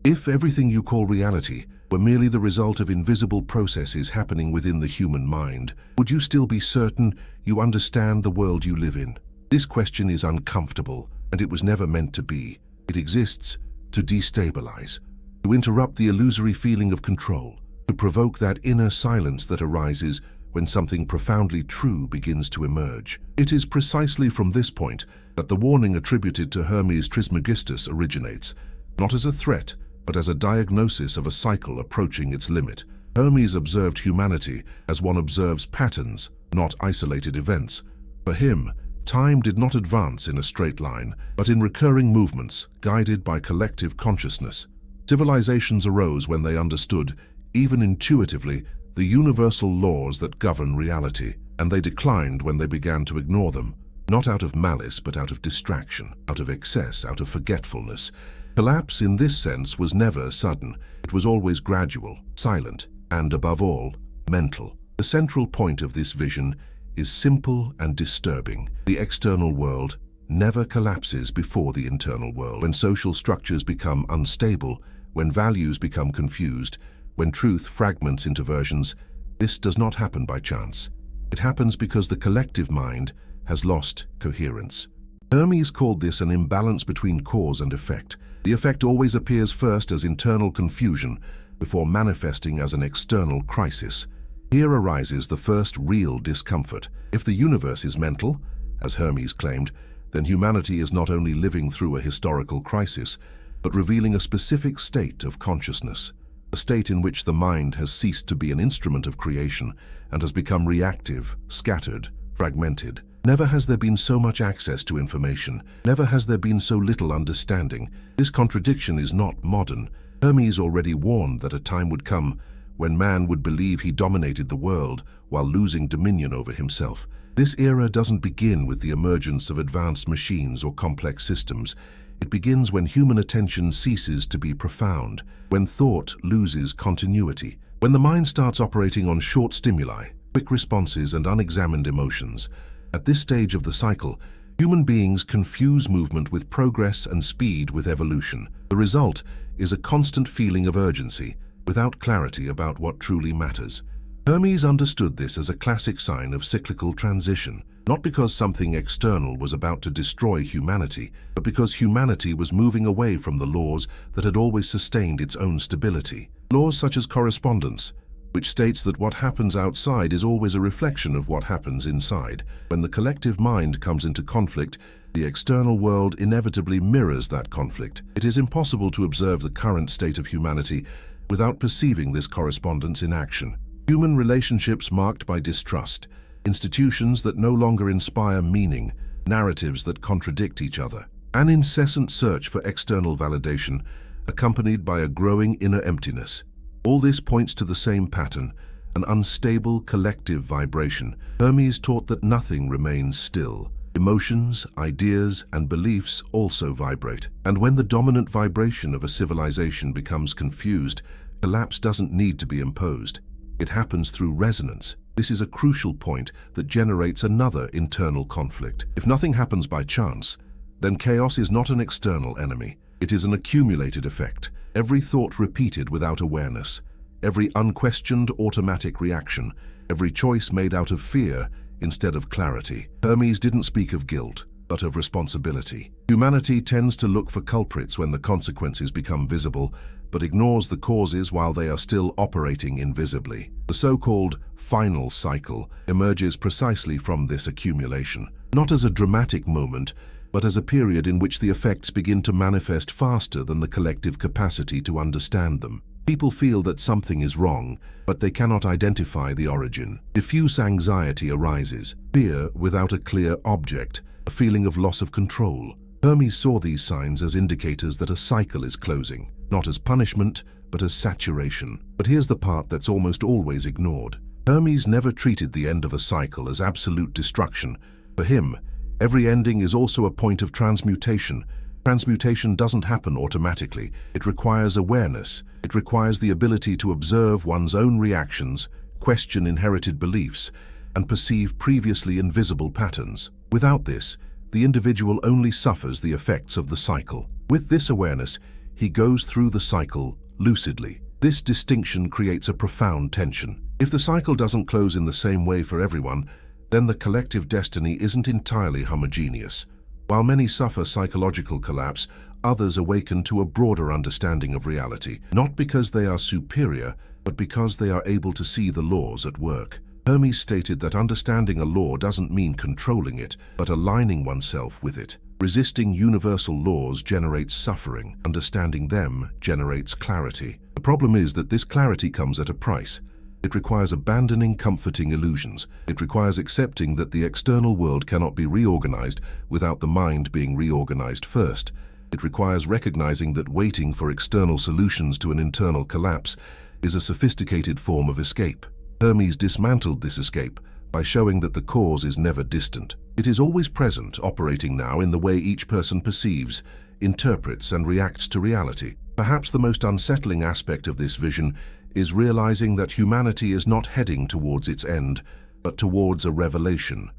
If everything you call reality were merely the result of invisible processes happening within the human mind, would you still be certain you understand the world you live in? This question is uncomfortable, and it was never meant to be. It exists to destabilize, to interrupt the illusory feeling of control, to provoke that inner silence that arises when something profoundly true begins to emerge. It is precisely from this point that the warning attributed to Hermes Trismegistus originates, not as a threat, but as a diagnosis of a cycle approaching its limit. Hermes observed humanity as one observes patterns, not isolated events. For him, time did not advance in a straight line, but in recurring movements, guided by collective consciousness. Civilizations arose when they understood, even intuitively, the universal laws that govern reality, and they declined when they began to ignore them, not out of malice but out of distraction, out of excess, out of forgetfulness. Collapse in this sense was never sudden. It was always gradual, silent, and above all, mental. The central point of this vision is simple and disturbing. The external world never collapses before the internal world. When social structures become unstable, when values become confused, when truth fragments into versions, this does not happen by chance. It happens because the collective mind has lost coherence. Hermes called this an imbalance between cause and effect. The effect always appears first as internal confusion before manifesting as an external crisis. Here arises the first real discomfort. If the universe is mental, as Hermes claimed, then humanity is not only living through a historical crisis, but revealing a specific state of consciousness. A state in which the mind has ceased to be an instrument of creation and has become reactive, scattered, fragmented. Never has there been so much access to information. Never has there been so little understanding. This contradiction is not modern. Hermes already warned that a time would come when man would believe he dominated the world while losing dominion over himself. This era doesn't begin with the emergence of advanced machines or complex systems. It begins when human attention ceases to be profound, when thought loses continuity, when the mind starts operating on short stimuli, quick responses, and unexamined emotions. At this stage of the cycle, human beings confuse movement with progress and speed with evolution. The result is a constant feeling of urgency, without clarity about what truly matters. Hermes understood this as a classic sign of cyclical transition, not because something external was about to destroy humanity, but because humanity was moving away from the laws that had always sustained its own stability. Laws such as correspondence, which states that what happens outside is always a reflection of what happens inside. When the collective mind comes into conflict, the external world inevitably mirrors that conflict. It is impossible to observe the current state of humanity without perceiving this correspondence in action. Human relationships marked by distrust, institutions that no longer inspire meaning, narratives that contradict each other, an incessant search for external validation, accompanied by a growing inner emptiness. All this points to the same pattern, an unstable collective vibration. Hermes taught that nothing remains still. Emotions, ideas, and beliefs also vibrate. And when the dominant vibration of a civilization becomes confused, collapse doesn't need to be imposed. It happens through resonance. This is a crucial point that generates another internal conflict. If nothing happens by chance, then chaos is not an external enemy. It is an accumulated effect. Every thought repeated without awareness, every unquestioned automatic reaction, every choice made out of fear instead of clarity. Hermes didn't speak of guilt, but of responsibility. Humanity tends to look for culprits when the consequences become visible, but ignores the causes while they are still operating invisibly. The so-called final cycle emerges precisely from this accumulation, not as a dramatic moment, but as a period in which the effects begin to manifest faster than the collective capacity to understand them. People feel that something is wrong, but they cannot identify the origin. Diffuse anxiety arises, fear without a clear object, a feeling of loss of control. Hermes saw these signs as indicators that a cycle is closing, not as punishment, but as saturation. But here's the part that's almost always ignored. Hermes never treated the end of a cycle as absolute destruction. For him, every ending is also a point of transmutation. Transmutation doesn't happen automatically. It requires awareness. It requires the ability to observe one's own reactions, question inherited beliefs, and perceive previously invisible patterns. Without this, the individual only suffers the effects of the cycle. With this awareness, he goes through the cycle lucidly. This distinction creates a profound tension. If the cycle doesn't close in the same way for everyone, then the collective destiny isn't entirely homogeneous. While many suffer psychological collapse, others awaken to a broader understanding of reality, not because they are superior, but because they are able to see the laws at work. Hermes stated that understanding a law doesn't mean controlling it, but aligning oneself with it. Resisting universal laws generates suffering. Understanding them generates clarity. The problem is that this clarity comes at a price. It requires abandoning comforting illusions. It requires accepting that the external world cannot be reorganized without the mind being reorganized first. It requires recognizing that waiting for external solutions to an internal collapse is a sophisticated form of escape. Hermes dismantled this escape by showing that the cause is never distant. It is always present, operating now in the way each person perceives, interprets, and reacts to reality. Perhaps the most unsettling aspect of this vision is realizing that humanity is not heading towards its end, but towards a revelation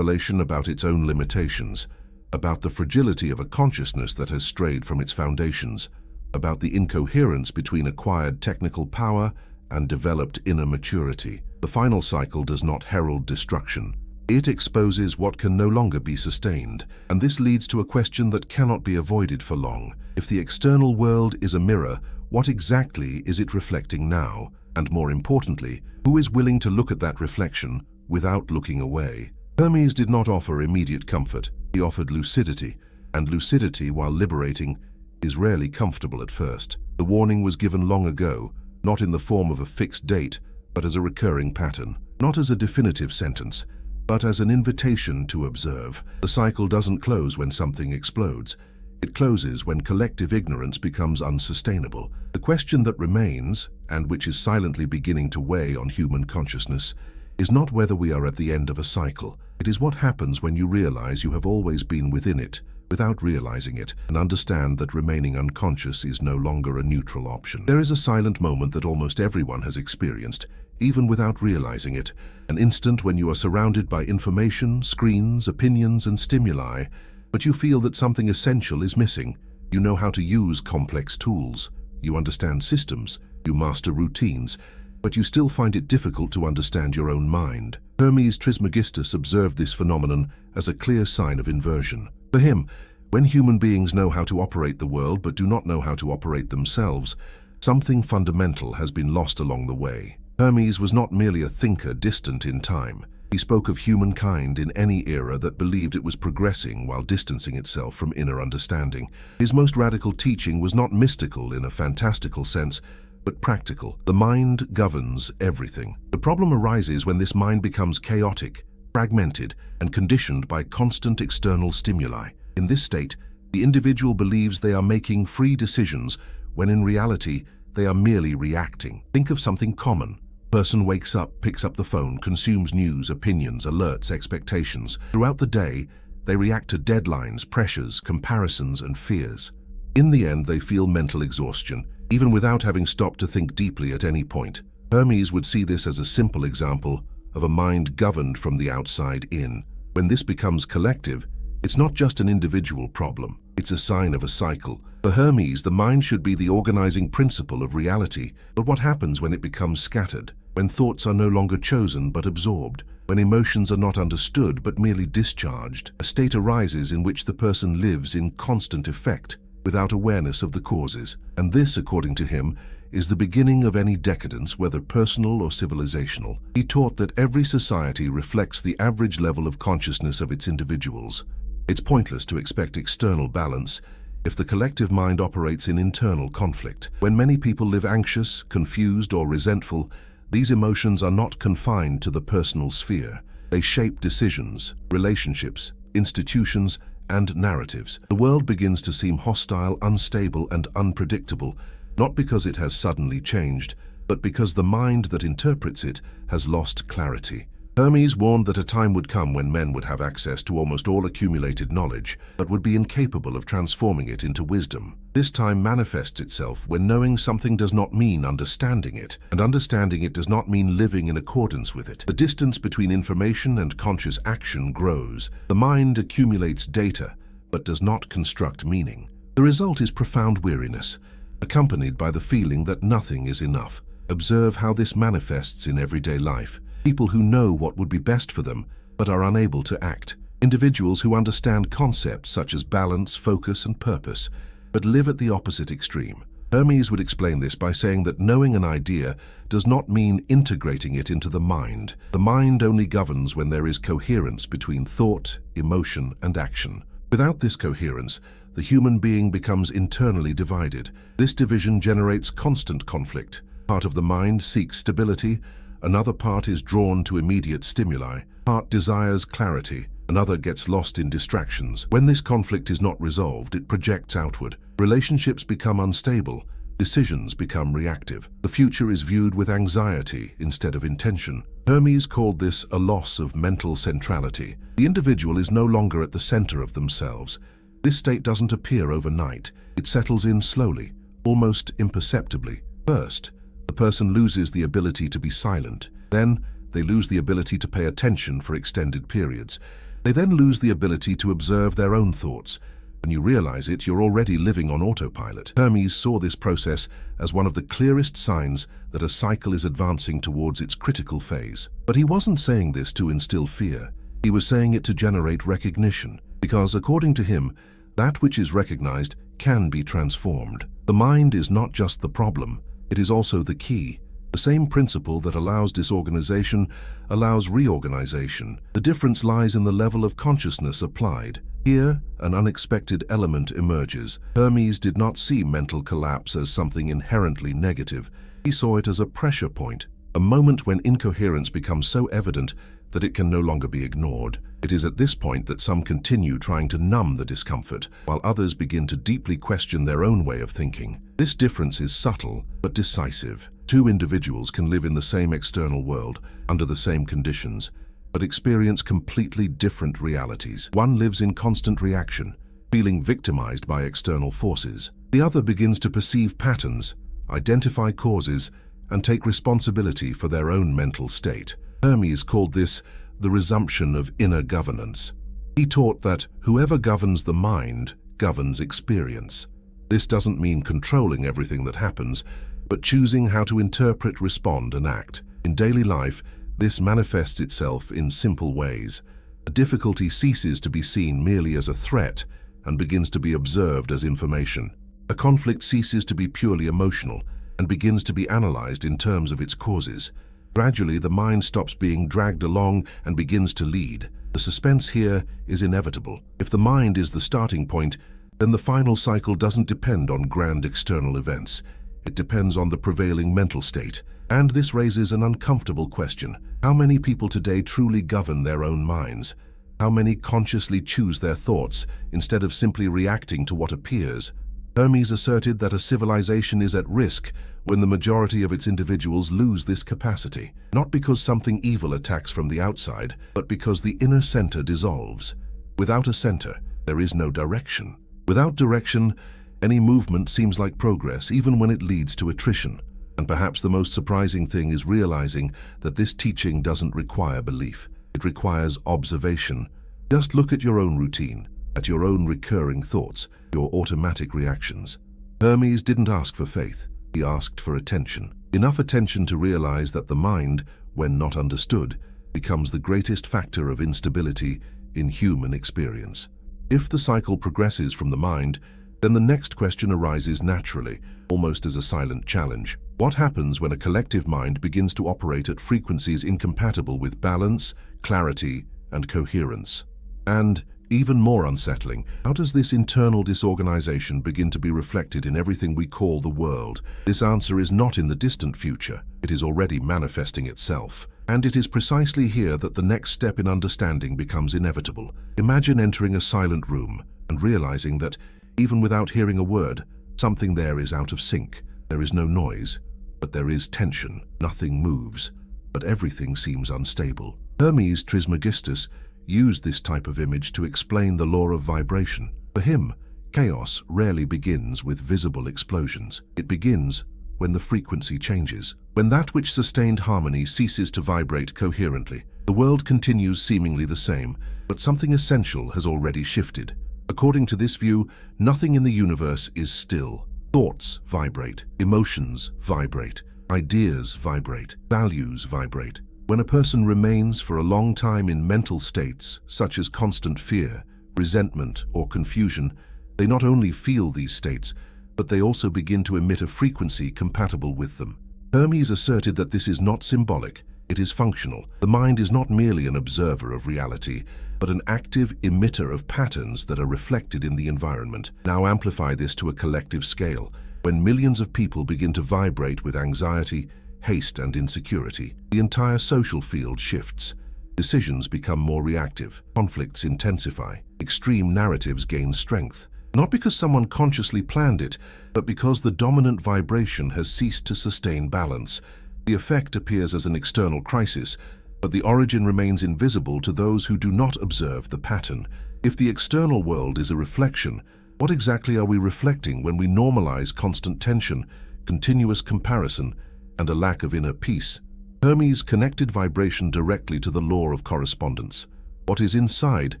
about its own limitations, about the fragility of a consciousness that has strayed from its foundations, about the incoherence between acquired technical power and developed inner maturity. The final cycle does not herald destruction. It exposes what can no longer be sustained, and this leads to a question that cannot be avoided for long. If the external world is a mirror, what exactly is it reflecting now? And more importantly, who is willing to look at that reflection without looking away? Hermes did not offer immediate comfort. He offered lucidity, and lucidity, while liberating, is rarely comfortable at first. The warning was given long ago, not in the form of a fixed date, but as a recurring pattern. Not as a definitive sentence, but as an invitation to observe. The cycle doesn't close when something explodes. It closes when collective ignorance becomes unsustainable. The question that remains, and which is silently beginning to weigh on human consciousness, is not whether we are at the end of a cycle. It is what happens when you realize you have always been within it, without realizing it, and understand that remaining unconscious is no longer a neutral option. There is a silent moment that almost everyone has experienced, even without realizing it, an instant when you are surrounded by information, screens, opinions, and stimuli, but you feel that something essential is missing. You know how to use complex tools, you understand systems, you master routines, but you still find it difficult to understand your own mind. Hermes Trismegistus observed this phenomenon as a clear sign of inversion. For him, when human beings know how to operate the world but do not know how to operate themselves, something fundamental has been lost along the way. Hermes was not merely a thinker distant in time. He spoke of humankind in any era that believed it was progressing while distancing itself from inner understanding. His most radical teaching was not mystical in a fantastical sense, but practical. The mind governs everything. The problem arises when this mind becomes chaotic, fragmented, and conditioned by constant external stimuli. In this state, the individual believes they are making free decisions when in reality they are merely reacting. Think of something common. Person wakes up, picks up the phone, consumes news, opinions, alerts, expectations. Throughout the day, they react to deadlines, pressures, comparisons, and fears. In the end, they feel mental exhaustion, even without having stopped to think deeply at any point. Hermes would see this as a simple example of a mind governed from the outside in. When this becomes collective, it's not just an individual problem, it's a sign of a cycle. For Hermes, the mind should be the organizing principle of reality, but what happens when it becomes scattered? When thoughts are no longer chosen but absorbed? When emotions are not understood but merely discharged? A state arises in which the person lives in constant effect, without awareness of the causes. And this, according to him, is the beginning of any decadence, whether personal or civilizational. He taught that every society reflects the average level of consciousness of its individuals. It's pointless to expect external balance if the collective mind operates in internal conflict. When many people live anxious, confused, or resentful, these emotions are not confined to the personal sphere. They shape decisions, relationships, institutions, and narratives. The world begins to seem hostile, unstable, and unpredictable, not because it has suddenly changed, but because the mind that interprets it has lost clarity. Hermes warned that a time would come when men would have access to almost all accumulated knowledge, but would be incapable of transforming it into wisdom. This time manifests itself when knowing something does not mean understanding it, and understanding it does not mean living in accordance with it. The distance between information and conscious action grows. The mind accumulates data, but does not construct meaning. The result is profound weariness, accompanied by the feeling that nothing is enough. Observe how this manifests in everyday life. People who know what would be best for them, but are unable to act. Individuals who understand concepts such as balance, focus, and purpose, but live at the opposite extreme. Hermes would explain this by saying that knowing an idea does not mean integrating it into the mind. The mind only governs when there is coherence between thought, emotion, and action. Without this coherence, the human being becomes internally divided. This division generates constant conflict. Part of the mind seeks stability, another part is drawn to immediate stimuli. Part desires clarity, another gets lost in distractions. When this conflict is not resolved, it projects outward. Relationships become unstable, decisions become reactive. The future is viewed with anxiety instead of intention. Hermes called this a loss of mental centrality. The individual is no longer at the center of themselves. This state doesn't appear overnight. It settles in slowly, almost imperceptibly. First, the person loses the ability to be silent. Then, they lose the ability to pay attention for extended periods. They then lose the ability to observe their own thoughts. When you realize it, you're already living on autopilot. Hermes saw this process as one of the clearest signs that a cycle is advancing towards its critical phase. But he wasn't saying this to instill fear. He was saying it to generate recognition, because according to him, that which is recognized can be transformed. The mind is not just the problem, it is also the key. The same principle that allows disorganization allows reorganization. The difference lies in the level of consciousness applied. Here, an unexpected element emerges. Hermes did not see mental collapse as something inherently negative. He saw it as a pressure point, a moment when incoherence becomes so evident that it can no longer be ignored. It is at this point that some continue trying to numb the discomfort, while others begin to deeply question their own way of thinking. This difference is subtle but decisive. Two individuals can live in the same external world, under the same conditions, but experience completely different realities. One lives in constant reaction, feeling victimized by external forces. The other begins to perceive patterns, identify causes, and take responsibility for their own mental state. Hermes called this the resumption of inner governance. He taught that whoever governs the mind governs experience. This doesn't mean controlling everything that happens, but choosing how to interpret, respond, and act. In daily life, this manifests itself in simple ways. A difficulty ceases to be seen merely as a threat and begins to be observed as information. A conflict ceases to be purely emotional and begins to be analyzed in terms of its causes. Gradually, the mind stops being dragged along and begins to lead. The suspense here is inevitable. If the mind is the starting point, then the final cycle doesn't depend on grand external events. It depends on the prevailing mental state. And this raises an uncomfortable question. How many people today truly govern their own minds? How many consciously choose their thoughts instead of simply reacting to what appears? Hermes asserted that a civilization is at risk when the majority of its individuals lose this capacity, not because something evil attacks from the outside, but because the inner center dissolves. Without a center, there is no direction. Without direction, any movement seems like progress, even when it leads to attrition. And perhaps the most surprising thing is realizing that this teaching doesn't require belief. It requires observation. Just look at your own routine, at your own recurring thoughts, your automatic reactions. Hermes didn't ask for faith. He asked for attention. Enough attention to realize that the mind, when not understood, becomes the greatest factor of instability in human experience. If the cycle progresses from the mind, then the next question arises naturally, almost as a silent challenge. What happens when a collective mind begins to operate at frequencies incompatible with balance, clarity, and coherence? And, even more unsettling, how does this internal disorganization begin to be reflected in everything we call the world? This answer is not in the distant future. It is already manifesting itself. And it is precisely here that the next step in understanding becomes inevitable. Imagine entering a silent room and realizing that, even without hearing a word, something there is out of sync. There is no noise, but there is tension. Nothing moves, but everything seems unstable. Hermes Trismegistus used this type of image to explain the law of vibration. For him, chaos rarely begins with visible explosions. It begins when the frequency changes. When that which sustained harmony ceases to vibrate coherently, the world continues seemingly the same, but something essential has already shifted. According to this view, nothing in the universe is still. Thoughts vibrate, emotions vibrate, ideas vibrate, values vibrate. When a person remains for a long time in mental states, such as constant fear, resentment, or confusion, they not only feel these states, but they also begin to emit a frequency compatible with them. Hermes asserted that this is not symbolic, it is functional. The mind is not merely an observer of reality, but an active emitter of patterns that are reflected in the environment. Now amplify this to a collective scale. When millions of people begin to vibrate with anxiety, haste, and insecurity, the entire social field shifts. Decisions become more reactive, conflicts intensify, extreme narratives gain strength. Not because someone consciously planned it, but because the dominant vibration has ceased to sustain balance. The effect appears as an external crisis, but the origin remains invisible to those who do not observe the pattern. If the external world is a reflection, what exactly are we reflecting when we normalize constant tension, continuous comparison, and a lack of inner peace? Hermes connected vibration directly to the law of correspondence. What is inside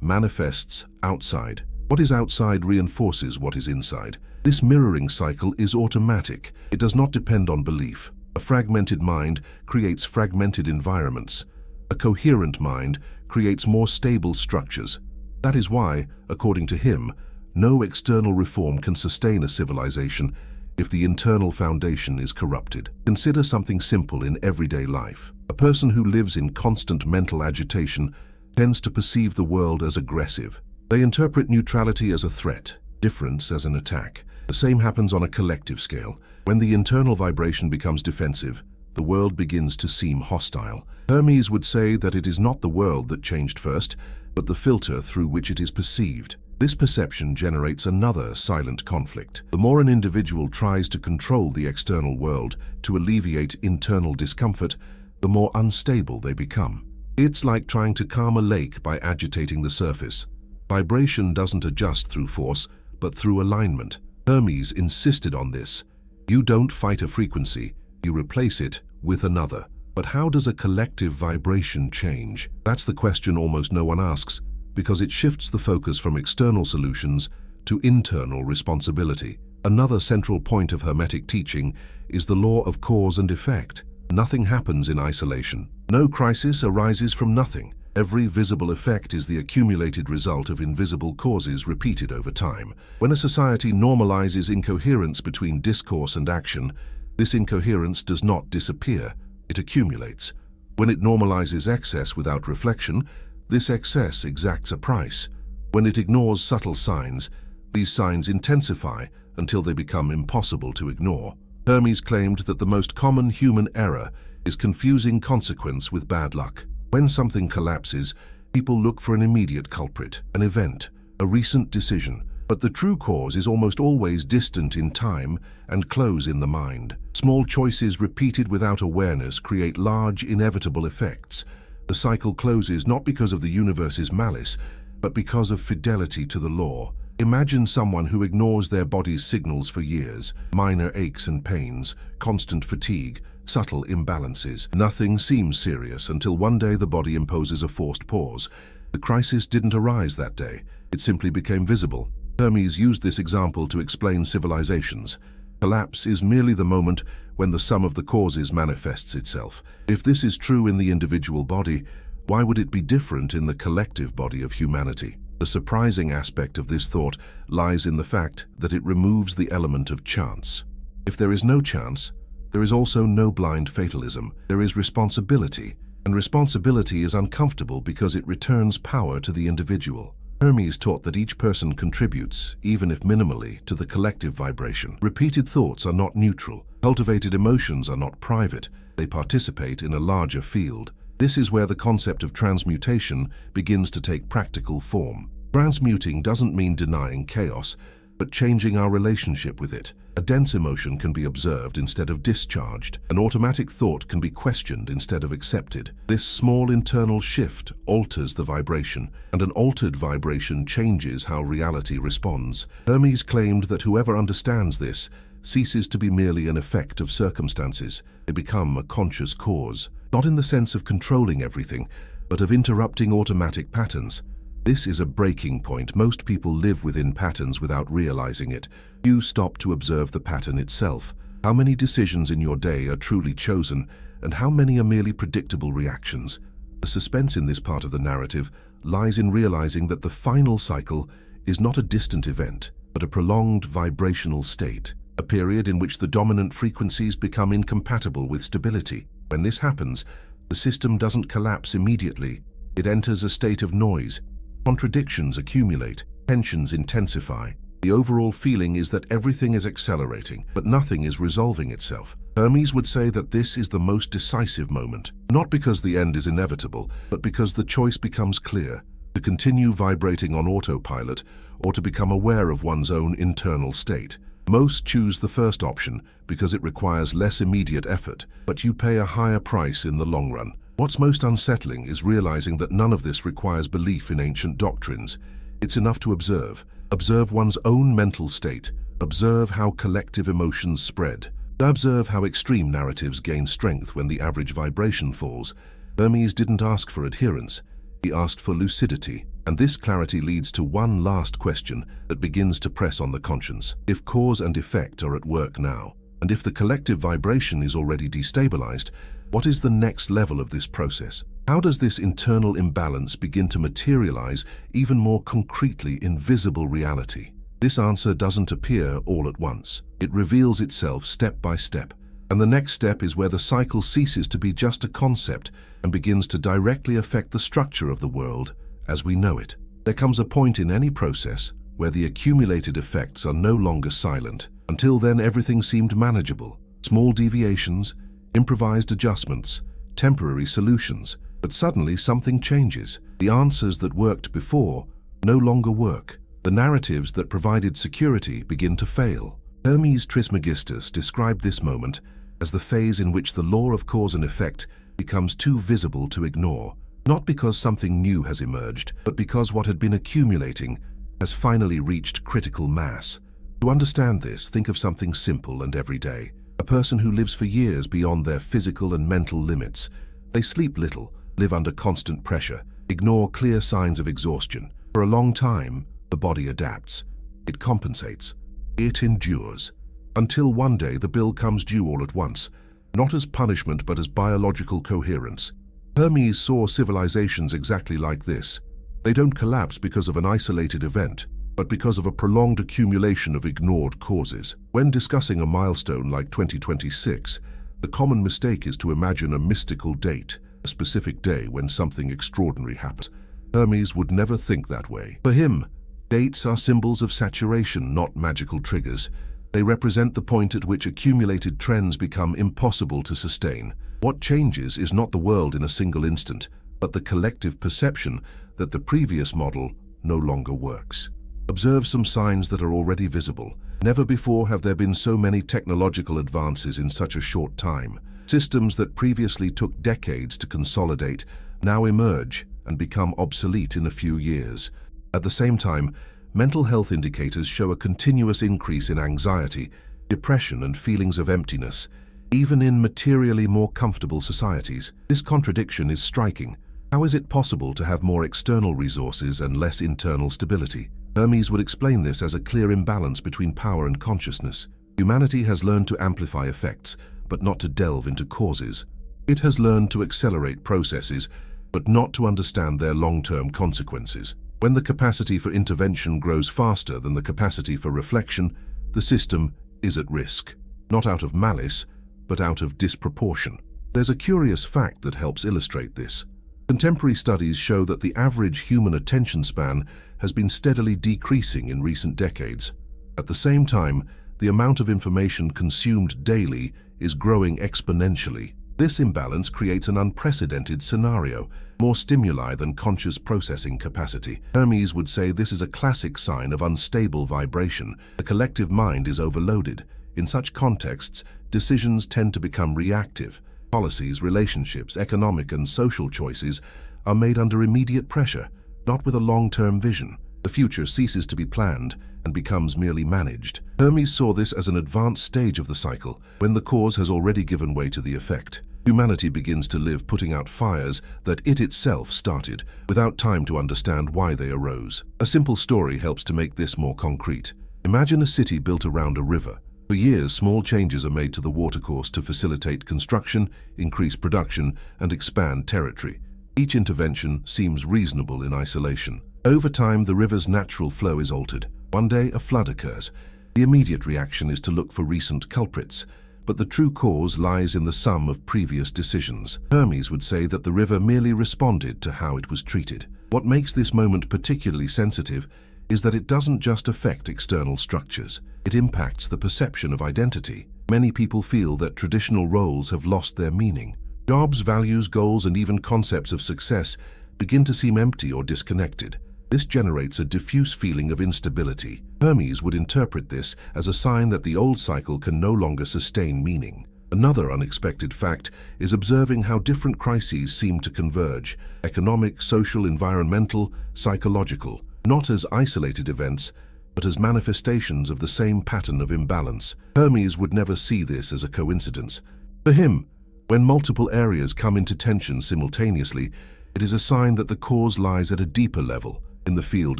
manifests outside. What is outside reinforces what is inside. This mirroring cycle is automatic. It does not depend on belief. A fragmented mind creates fragmented environments. A coherent mind creates more stable structures. That is why, according to him, no external reform can sustain a civilization if the internal foundation is corrupted. Consider something simple in everyday life. A person who lives in constant mental agitation tends to perceive the world as aggressive. They interpret neutrality as a threat, difference as an attack. The same happens on a collective scale. When the internal vibration becomes defensive, the world begins to seem hostile. Hermes would say that it is not the world that changed first, but the filter through which it is perceived. This perception generates another silent conflict. The more an individual tries to control the external world to alleviate internal discomfort, the more unstable they become. It's like trying to calm a lake by agitating the surface. Vibration doesn't adjust through force, but through alignment. Hermes insisted on this. You don't fight a frequency, you replace it with another. But how does a collective vibration change? That's the question almost no one asks, because it shifts the focus from external solutions to internal responsibility. Another central point of Hermetic teaching is the law of cause and effect. Nothing happens in isolation. No crisis arises from nothing. Every visible effect is the accumulated result of invisible causes repeated over time. When a society normalizes incoherence between discourse and action, this incoherence does not disappear, it accumulates. When it normalizes excess without reflection, this excess exacts a price. When it ignores subtle signs, these signs intensify until they become impossible to ignore. Hermes claimed that the most common human error is confusing consequence with bad luck. When something collapses, people look for an immediate culprit, an event, a recent decision. But the true cause is almost always distant in time and close in the mind. Small choices repeated without awareness create large, inevitable effects. The cycle closes not because of the universe's malice, but because of fidelity to the law. Imagine someone who ignores their body's signals for years, minor aches and pains, constant fatigue, subtle imbalances. Nothing seems serious until one day the body imposes a forced pause. The crisis didn't arise that day, it simply became visible. Hermes used this example to explain civilizations. Collapse is merely the moment when the sum of the causes manifests itself. If this is true in the individual body, why would it be different in the collective body of humanity? The surprising aspect of this thought lies in the fact that it removes the element of chance. If there is no chance, there is also no blind fatalism. There is responsibility, and responsibility is uncomfortable because it returns power to the individual. Hermes taught that each person contributes, even if minimally, to the collective vibration. Repeated thoughts are not neutral. Cultivated emotions are not private. They participate in a larger field. This is where the concept of transmutation begins to take practical form. Transmuting doesn't mean denying chaos, but changing our relationship with it. A dense emotion can be observed instead of discharged. An automatic thought can be questioned instead of accepted. This small internal shift alters the vibration, and an altered vibration changes how reality responds. Hermes claimed that whoever understands this ceases to be merely an effect of circumstances. They become a conscious cause, not in the sense of controlling everything, but of interrupting automatic patterns. This is a breaking point. Most people live within patterns without realizing it. You stop to observe the pattern itself. How many decisions in your day are truly chosen, and how many are merely predictable reactions? The suspense in this part of the narrative lies in realizing that the final cycle is not a distant event, but a prolonged vibrational state, a period in which the dominant frequencies become incompatible with stability. When this happens, the system doesn't collapse immediately. It enters a state of noise. Contradictions accumulate, tensions intensify. The overall feeling is that everything is accelerating, but nothing is resolving itself. Hermes would say that this is the most decisive moment, not because the end is inevitable, but because the choice becomes clear: to continue vibrating on autopilot or to become aware of one's own internal state. Most choose the first option because it requires less immediate effort, but you pay a higher price in the long run. What's most unsettling is realizing that none of this requires belief in ancient doctrines. It's enough to observe. Observe one's own mental state. Observe how collective emotions spread. Observe how extreme narratives gain strength when the average vibration falls. Hermes didn't ask for adherence. He asked for lucidity. And this clarity leads to one last question that begins to press on the conscience. If cause and effect are at work now, and if the collective vibration is already destabilized, what is the next level of this process? How does this internal imbalance begin to materialize even more concretely in visible reality? This answer doesn't appear all at once. It reveals itself step by step. And the next step is where the cycle ceases to be just a concept and begins to directly affect the structure of the world as we know it. There comes a point in any process where the accumulated effects are no longer silent. Until then, everything seemed manageable. Small deviations, improvised adjustments, temporary solutions. But suddenly something changes. The answers that worked before no longer work. The narratives that provided security begin to fail. Hermes Trismegistus described this moment as the phase in which the law of cause and effect becomes too visible to ignore. Not because something new has emerged, but because what had been accumulating has finally reached critical mass. To understand this, think of something simple and everyday. A person who lives for years beyond their physical and mental limits. They sleep little, live under constant pressure, ignore clear signs of exhaustion. For a long time, the body adapts. It compensates. It endures. Until one day the bill comes due all at once, not as punishment but as biological coherence. Hermes saw civilizations exactly like this. They don't collapse because of an isolated event, but because of a prolonged accumulation of ignored causes. When discussing a milestone like 2026, the common mistake is to imagine a mystical date, a specific day when something extraordinary happens. Hermes would never think that way. For him, dates are symbols of saturation, not magical triggers. They represent the point at which accumulated trends become impossible to sustain. What changes is not the world in a single instant, but the collective perception that the previous model no longer works. Observe some signs that are already visible. Never before have there been so many technological advances in such a short time. Systems that previously took decades to consolidate now emerge and become obsolete in a few years. At the same time, mental health indicators show a continuous increase in anxiety, depression, and feelings of emptiness, even in materially more comfortable societies. This contradiction is striking. How is it possible to have more external resources and less internal stability? Hermes would explain this as a clear imbalance between power and consciousness. Humanity has learned to amplify effects, but not to delve into causes. It has learned to accelerate processes, but not to understand their long-term consequences. When the capacity for intervention grows faster than the capacity for reflection, the system is at risk, not out of malice, but out of disproportion. There's a curious fact that helps illustrate this. Contemporary studies show that the average human attention span has been steadily decreasing in recent decades. At the same time, the amount of information consumed daily is growing exponentially. This imbalance creates an unprecedented scenario, more stimuli than conscious processing capacity. Hermes would say this is a classic sign of unstable vibration. The collective mind is overloaded. In such contexts, decisions tend to become reactive. Policies, relationships, economic and social choices are made under immediate pressure, not with a long-term vision. The future ceases to be planned and becomes merely managed. Hermes saw this as an advanced stage of the cycle, when the cause has already given way to the effect. Humanity begins to live putting out fires that it itself started, without time to understand why they arose. A simple story helps to make this more concrete. Imagine a city built around a river. For years, small changes are made to the watercourse to facilitate construction, increase production, and expand territory. Each intervention seems reasonable in isolation. Over time, the river's natural flow is altered. One day, a flood occurs. The immediate reaction is to look for recent culprits, but the true cause lies in the sum of previous decisions. Hermes would say that the river merely responded to how it was treated. What makes this moment particularly sensitive is that it doesn't just affect external structures. It impacts the perception of identity. Many people feel that traditional roles have lost their meaning. Jobs, values, goals, and even concepts of success begin to seem empty or disconnected. This generates a diffuse feeling of instability. Hermes would interpret this as a sign that the old cycle can no longer sustain meaning. Another unexpected fact is observing how different crises seem to converge: economic, social, environmental, psychological, not as isolated events, but as manifestations of the same pattern of imbalance. Hermes would never see this as a coincidence. For him, when multiple areas come into tension simultaneously, it is a sign that the cause lies at a deeper level, in the field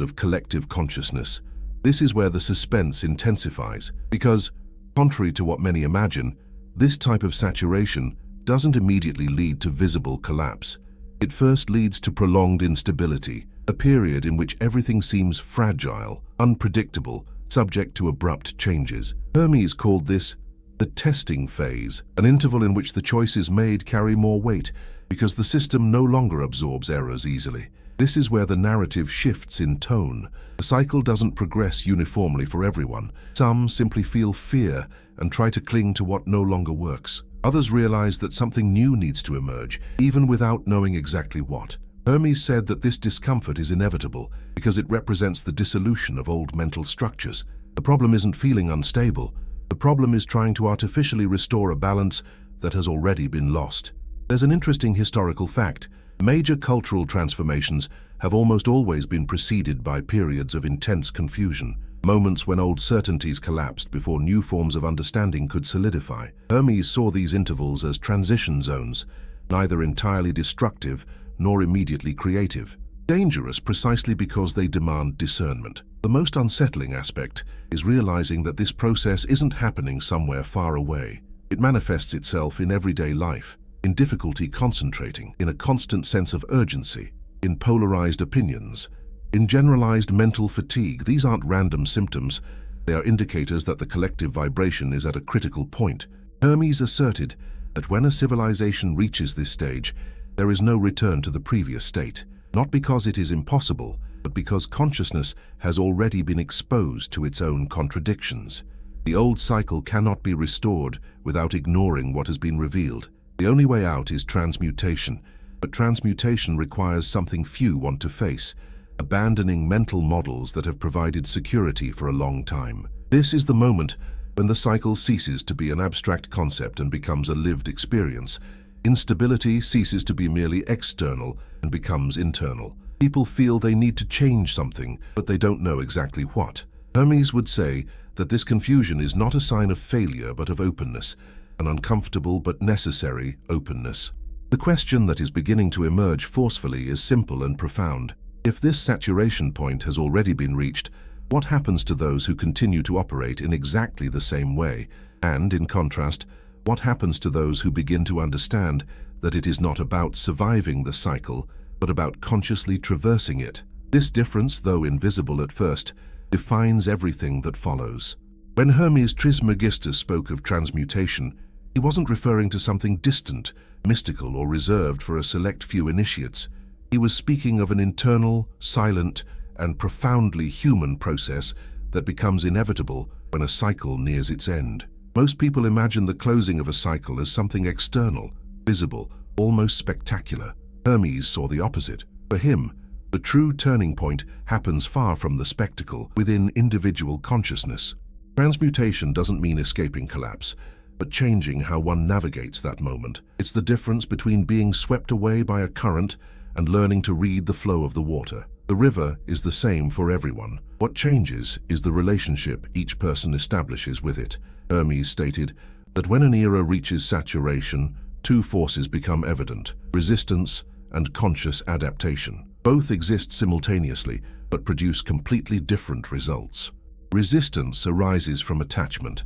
of collective consciousness. This is where the suspense intensifies, because, contrary to what many imagine, this type of saturation doesn't immediately lead to visible collapse. It first leads to prolonged instability, a period in which everything seems fragile, unpredictable, subject to abrupt changes. Hermes called this the testing phase, an interval in which the choices made carry more weight because the system no longer absorbs errors easily. This is where the narrative shifts in tone. The cycle doesn't progress uniformly for everyone. Some simply feel fear and try to cling to what no longer works. Others realize that something new needs to emerge, even without knowing exactly what. Hermes said that this discomfort is inevitable because it represents the dissolution of old mental structures. The problem isn't feeling unstable. The problem is trying to artificially restore a balance that has already been lost. There's an interesting historical fact. Major cultural transformations have almost always been preceded by periods of intense confusion, moments when old certainties collapsed before new forms of understanding could solidify. Hermes saw these intervals as transition zones, neither entirely destructive nor immediately creative. Dangerous precisely because they demand discernment. The most unsettling aspect is realizing that this process isn't happening somewhere far away. It manifests itself in everyday life, in difficulty concentrating, in a constant sense of urgency, in polarized opinions, in generalized mental fatigue. These aren't random symptoms. They are indicators that the collective vibration is at a critical point. Hermes asserted that when a civilization reaches this stage, there is no return to the previous state, not because it is impossible, but because consciousness has already been exposed to its own contradictions. The old cycle cannot be restored without ignoring what has been revealed. The only way out is transmutation, but transmutation requires something few want to face: abandoning mental models that have provided security for a long time. This is the moment when the cycle ceases to be an abstract concept and becomes a lived experience. Instability ceases to be merely external and becomes internal. People feel they need to change something, but they don't know exactly what. Hermes would say that this confusion is not a sign of failure but of openness, an uncomfortable but necessary openness. The question that is beginning to emerge forcefully is simple and profound. If this saturation point has already been reached, what happens to those who continue to operate in exactly the same way? And, in contrast, what happens to those who begin to understand that it is not about surviving the cycle, but about consciously traversing it? This difference, though invisible at first, defines everything that follows. When Hermes Trismegistus spoke of transmutation, he wasn't referring to something distant, mystical, or reserved for a select few initiates. He was speaking of an internal, silent, and profoundly human process that becomes inevitable when a cycle nears its end. Most people imagine the closing of a cycle as something external, visible, almost spectacular. Hermes saw the opposite. For him, the true turning point happens far from the spectacle, within individual consciousness. Transmutation doesn't mean escaping collapse, but changing how one navigates that moment. It's the difference between being swept away by a current and learning to read the flow of the water. The river is the same for everyone. What changes is the relationship each person establishes with it. Hermes stated that when an era reaches saturation, two forces become evident: resistance and conscious adaptation. Both exist simultaneously, but produce completely different results. Resistance arises from attachment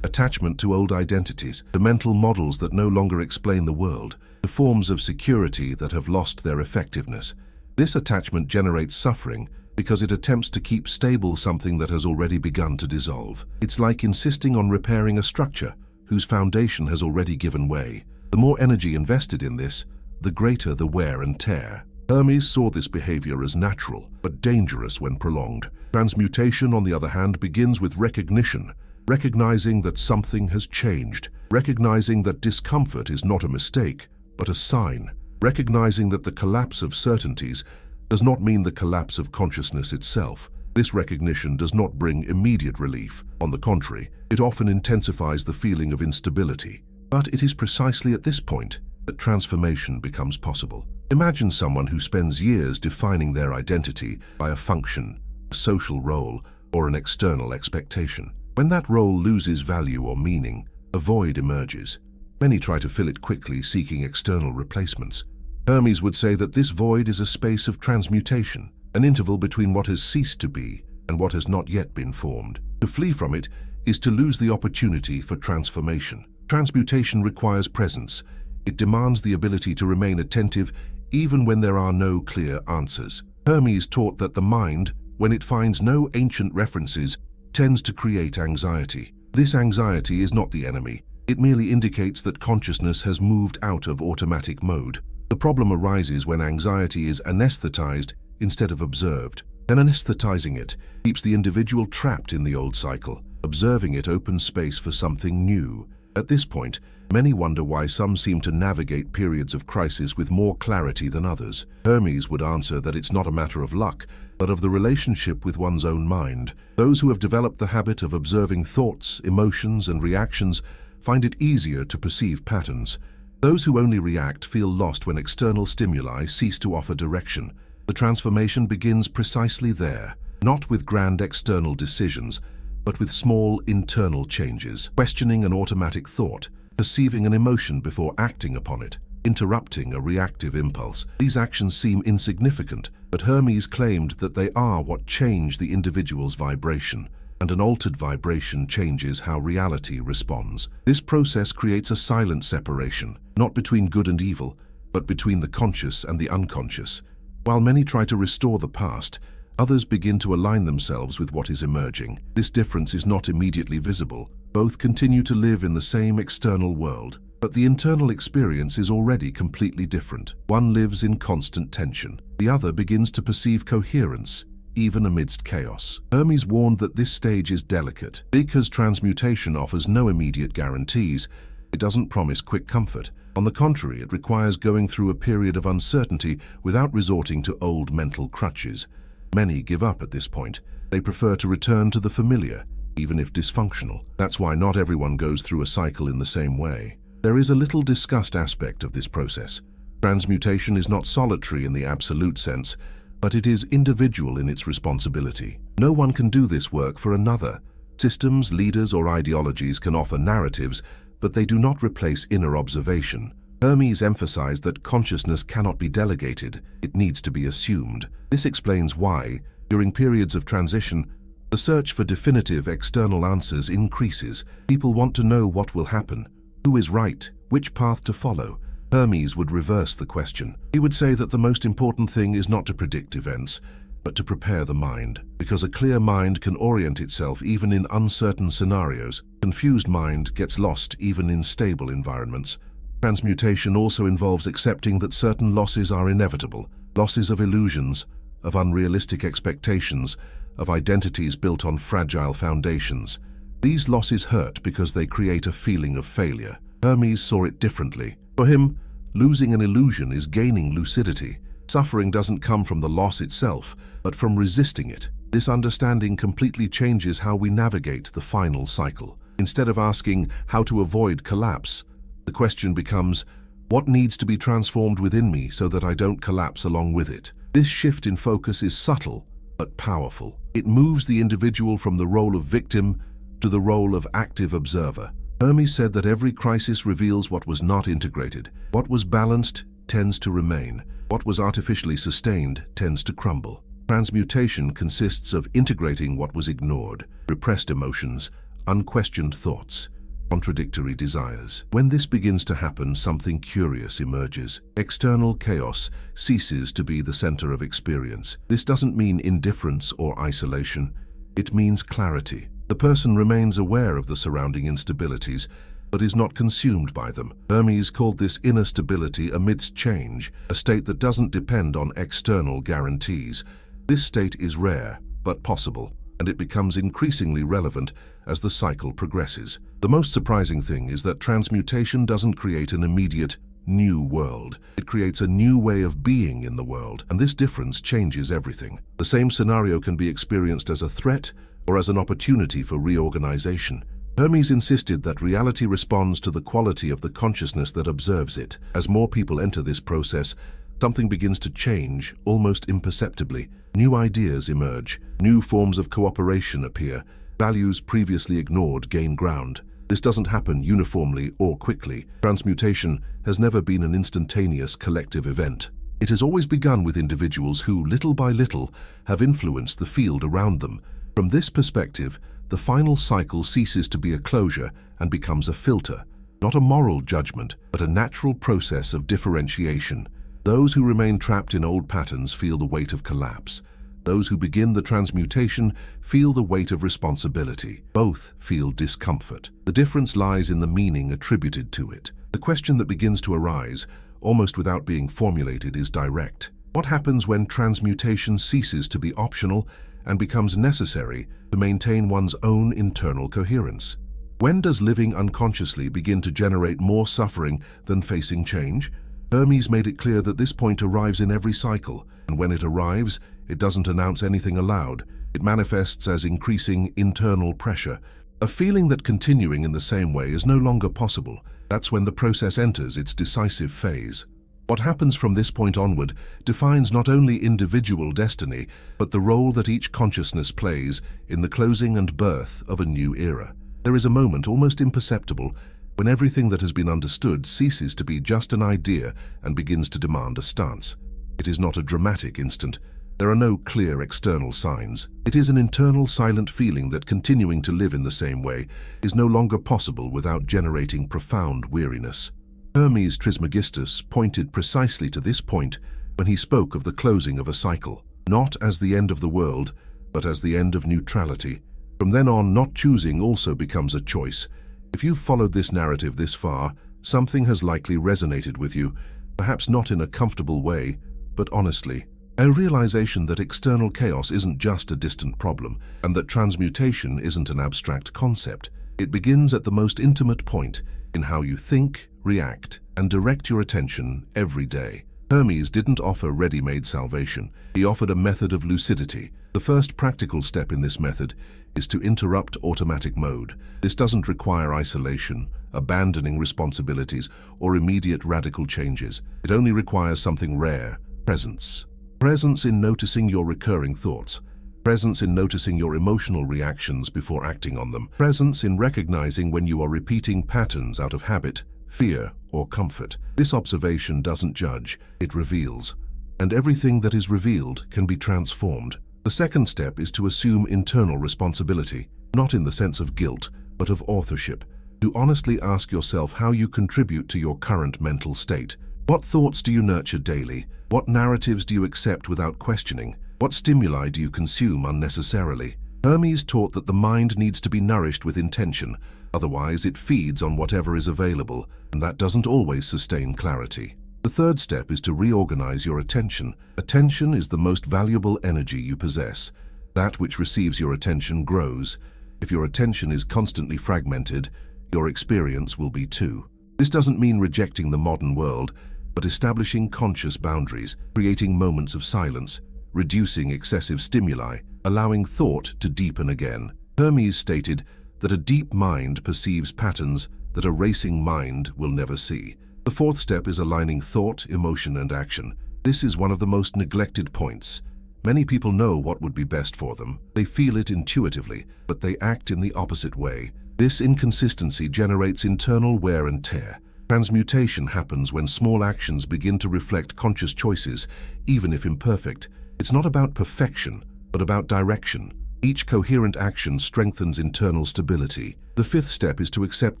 to old identities, to mental models that no longer explain the world, to forms of security that have lost their effectiveness. This attachment generates suffering because it attempts to keep stable something that has already begun to dissolve. It's like insisting on repairing a structure whose foundation has already given way. The more energy invested in this, the greater the wear and tear. Hermes saw this behavior as natural, but dangerous when prolonged. Transmutation, on the other hand, begins with recognition, recognizing that something has changed, recognizing that discomfort is not a mistake, but a sign, recognizing that the collapse of certainties does not mean the collapse of consciousness itself. This recognition does not bring immediate relief. On the contrary, it often intensifies the feeling of instability. But it is precisely at this point that transformation becomes possible. Imagine someone who spends years defining their identity by a function, a social role, or an external expectation. When that role loses value or meaning, a void emerges. Many try to fill it quickly, seeking external replacements. Hermes would say that this void is a space of transmutation, an interval between what has ceased to be and what has not yet been formed. To flee from it is to lose the opportunity for transformation. Transmutation requires presence. It demands the ability to remain attentive even when there are no clear answers. Hermes taught that the mind, when it finds no ancient references, tends to create anxiety. This anxiety is not the enemy. It merely indicates that consciousness has moved out of automatic mode. The problem arises when anxiety is anesthetized instead of observed. Then anesthetizing it keeps the individual trapped in the old cycle. Observing it opens space for something new. At this point, many wonder why some seem to navigate periods of crisis with more clarity than others. Hermes would answer that it's not a matter of luck, but of the relationship with one's own mind. Those who have developed the habit of observing thoughts, emotions, and reactions find it easier to perceive patterns. Those who only react feel lost when external stimuli cease to offer direction. The transformation begins precisely there, not with grand external decisions, but with small internal changes. Questioning an automatic thought, perceiving an emotion before acting upon it, interrupting a reactive impulse. These actions seem insignificant, but Hermes claimed that they are what change the individual's vibration, and an altered vibration changes how reality responds. This process creates a silent separation, not between good and evil, but between the conscious and the unconscious. While many try to restore the past, others begin to align themselves with what is emerging. This difference is not immediately visible. Both continue to live in the same external world, but the internal experience is already completely different. One lives in constant tension. The other begins to perceive coherence, even amidst chaos. Hermes warned that this stage is delicate. Because transmutation offers no immediate guarantees, it doesn't promise quick comfort. On the contrary, it requires going through a period of uncertainty without resorting to old mental crutches. Many give up at this point. They prefer to return to the familiar, even if dysfunctional. That's why not everyone goes through a cycle in the same way. There is a little discussed aspect of this process. Transmutation is not solitary in the absolute sense, but it is individual in its responsibility. No one can do this work for another. Systems, leaders, or ideologies can offer narratives, but they do not replace inner observation. Hermes emphasized that consciousness cannot be delegated, it needs to be assumed. This explains why, during periods of transition, the search for definitive external answers increases. People want to know what will happen, who is right, which path to follow. Hermes would reverse the question. He would say that the most important thing is not to predict events, but to prepare the mind, because a clear mind can orient itself even in uncertain scenarios. Confused mind gets lost even in stable environments. Transmutation also involves accepting that certain losses are inevitable, losses of illusions, of unrealistic expectations, of identities built on fragile foundations. These losses hurt because they create a feeling of failure. Hermes saw it differently. For him, losing an illusion is gaining lucidity. Suffering doesn't come from the loss itself, but from resisting it. This understanding completely changes how we navigate the final cycle. Instead of asking how to avoid collapse, the question becomes, what needs to be transformed within me so that I don't collapse along with it? This shift in focus is subtle, but powerful. It moves the individual from the role of victim to the role of active observer. Hermes said that every crisis reveals what was not integrated. What was balanced tends to remain. What was artificially sustained tends to crumble. Transmutation consists of integrating what was ignored, repressed emotions, unquestioned thoughts, contradictory desires. When this begins to happen, something curious emerges. External chaos ceases to be the center of experience. This doesn't mean indifference or isolation. It means clarity. The person remains aware of the surrounding instabilities, but is not consumed by them. Hermes called this inner stability amidst change, a state that doesn't depend on external guarantees. This state is rare, but possible, and it becomes increasingly relevant as the cycle progresses. The most surprising thing is that transmutation doesn't create an immediate new world. It creates a new way of being in the world, and this difference changes everything. The same scenario can be experienced as a threat or as an opportunity for reorganization. Hermes insisted that reality responds to the quality of the consciousness that observes it. As more people enter this process, something begins to change, almost imperceptibly. New ideas emerge, new forms of cooperation appear, values previously ignored gain ground. This doesn't happen uniformly or quickly. Transmutation has never been an instantaneous collective event. It has always begun with individuals who, little by little, have influenced the field around them. From this perspective, the final cycle ceases to be a closure and becomes a filter, not a moral judgment, but a natural process of differentiation. Those who remain trapped in old patterns feel the weight of collapse. Those who begin the transmutation feel the weight of responsibility. Both feel discomfort. The difference lies in the meaning attributed to it. The question that begins to arise, almost without being formulated, is direct. What happens when transmutation ceases to be optional and becomes necessary to maintain one's own internal coherence? When does living unconsciously begin to generate more suffering than facing change? Hermes made it clear that this point arrives in every cycle, and when it arrives, it doesn't announce anything aloud. It manifests as increasing internal pressure, a feeling that continuing in the same way is no longer possible. That's when the process enters its decisive phase. What happens from this point onward defines not only individual destiny, but the role that each consciousness plays in the closing and birth of a new era. There is a moment, almost imperceptible, when everything that has been understood ceases to be just an idea and begins to demand a stance. It is not a dramatic instant. There are no clear external signs. It is an internal silent feeling that continuing to live in the same way is no longer possible without generating profound weariness. Hermes Trismegistus pointed precisely to this point when he spoke of the closing of a cycle, not as the end of the world, but as the end of neutrality. From then on, not choosing also becomes a choice. If you've followed this narrative this far, something has likely resonated with you, perhaps not in a comfortable way, but honestly. A realization that external chaos isn't just a distant problem, and that transmutation isn't an abstract concept. It begins at the most intimate point, in how you think, react, and direct your attention every day. Hermes didn't offer ready-made salvation. He offered a method of lucidity. The first practical step in this method is to interrupt automatic mode. This doesn't require isolation, abandoning responsibilities, or immediate radical changes. It only requires something rare: presence. Presence in noticing your recurring thoughts. Presence in noticing your emotional reactions before acting on them. Presence in recognizing when you are repeating patterns out of habit, fear, or comfort. This observation doesn't judge, it reveals. And everything that is revealed can be transformed. The second step is to assume internal responsibility, not in the sense of guilt, but of authorship. To honestly ask yourself how you contribute to your current mental state. What thoughts do you nurture daily? What narratives do you accept without questioning? What stimuli do you consume unnecessarily? Hermes taught that the mind needs to be nourished with intention, otherwise it feeds on whatever is available, and that doesn't always sustain clarity. The third step is to reorganize your attention. Attention is the most valuable energy you possess. That which receives your attention grows. If your attention is constantly fragmented, your experience will be too. This doesn't mean rejecting the modern world, but establishing conscious boundaries, creating moments of silence, reducing excessive stimuli, allowing thought to deepen again. Hermes stated that a deep mind perceives patterns that a racing mind will never see. The fourth step is aligning thought, emotion, and action. This is one of the most neglected points. Many people know what would be best for them. They feel it intuitively, but they act in the opposite way. This inconsistency generates internal wear and tear. Transmutation happens when small actions begin to reflect conscious choices, even if imperfect. It's not about perfection, but about direction. Each coherent action strengthens internal stability. The fifth step is to accept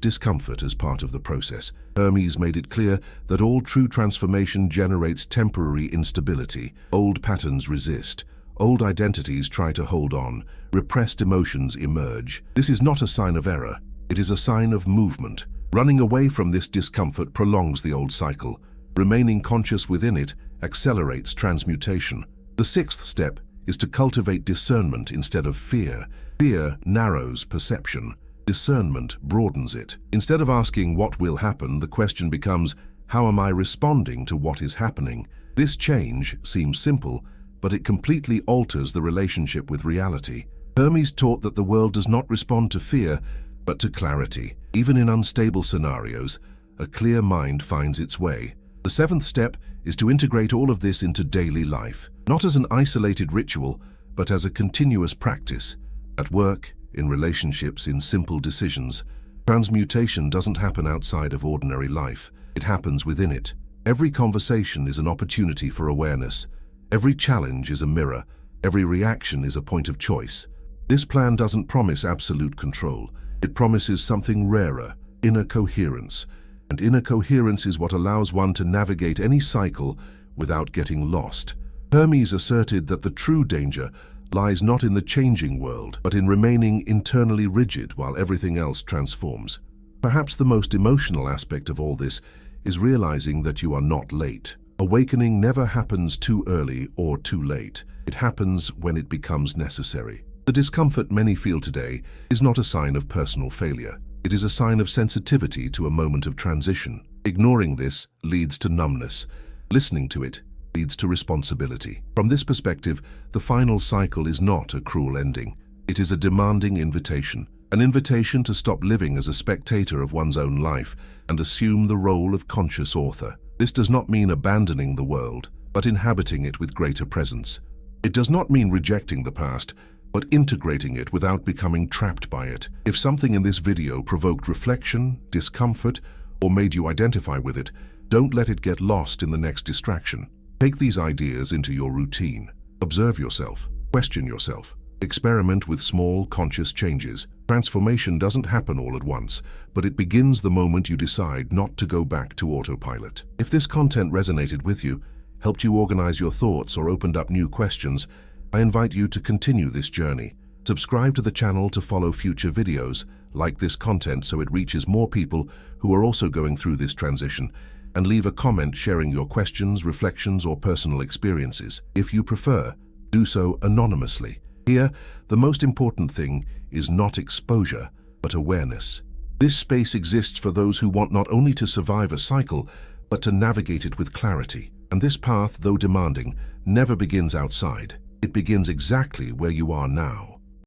discomfort as part of the process. Hermes made it clear that all true transformation generates temporary instability. Old patterns resist. Old identities try to hold on. Repressed emotions emerge. This is not a sign of error. It is a sign of movement. Running away from this discomfort prolongs the old cycle. Remaining conscious within it accelerates transmutation. The sixth step is to cultivate discernment instead of fear. Fear narrows perception. Discernment broadens it. Instead of asking what will happen, the question becomes, how am I responding to what is happening? This change seems simple, but it completely alters the relationship with reality. Hermes taught that the world does not respond to fear, but to clarity. Even in unstable scenarios, a clear mind finds its way. The seventh step is to integrate all of this into daily life, not as an isolated ritual, but as a continuous practice. At work, in relationships, in simple decisions. Transmutation doesn't happen outside of ordinary life. It happens within it. Every conversation is an opportunity for awareness. Every challenge is a mirror. Every reaction is a point of choice. This plan doesn't promise absolute control. It promises something rarer, inner coherence. And inner coherence is what allows one to navigate any cycle without getting lost. Hermes asserted that the true danger lies not in the changing world, but in remaining internally rigid while everything else transforms. Perhaps the most emotional aspect of all this is realizing that you are not late. Awakening never happens too early or too late. It happens when it becomes necessary. The discomfort many feel today is not a sign of personal failure. It is a sign of sensitivity to a moment of transition. Ignoring this leads to numbness. Listening to it leads to responsibility. From this perspective, the final cycle is not a cruel ending. It is a demanding invitation. An invitation to stop living as a spectator of one's own life and assume the role of conscious author. This does not mean abandoning the world, but inhabiting it with greater presence. It does not mean rejecting the past, but integrating it without becoming trapped by it. If something in this video provoked reflection, discomfort, or made you identify with it, don't let it get lost in the next distraction. Take these ideas into your routine. Observe yourself. Question yourself. Experiment with small, conscious changes. Transformation doesn't happen all at once, but it begins the moment you decide not to go back to autopilot. If this content resonated with you, helped you organize your thoughts, or opened up new questions, I invite you to continue this journey. Subscribe to the channel to follow future videos, like this content so it reaches more people who are also going through this transition, and leave a comment sharing your questions, reflections, or personal experiences. If you prefer, do so anonymously. Here, the most important thing is not exposure, but awareness. This space exists for those who want not only to survive a cycle, but to navigate it with clarity. And this path, though demanding, never begins outside. It begins exactly where you are now.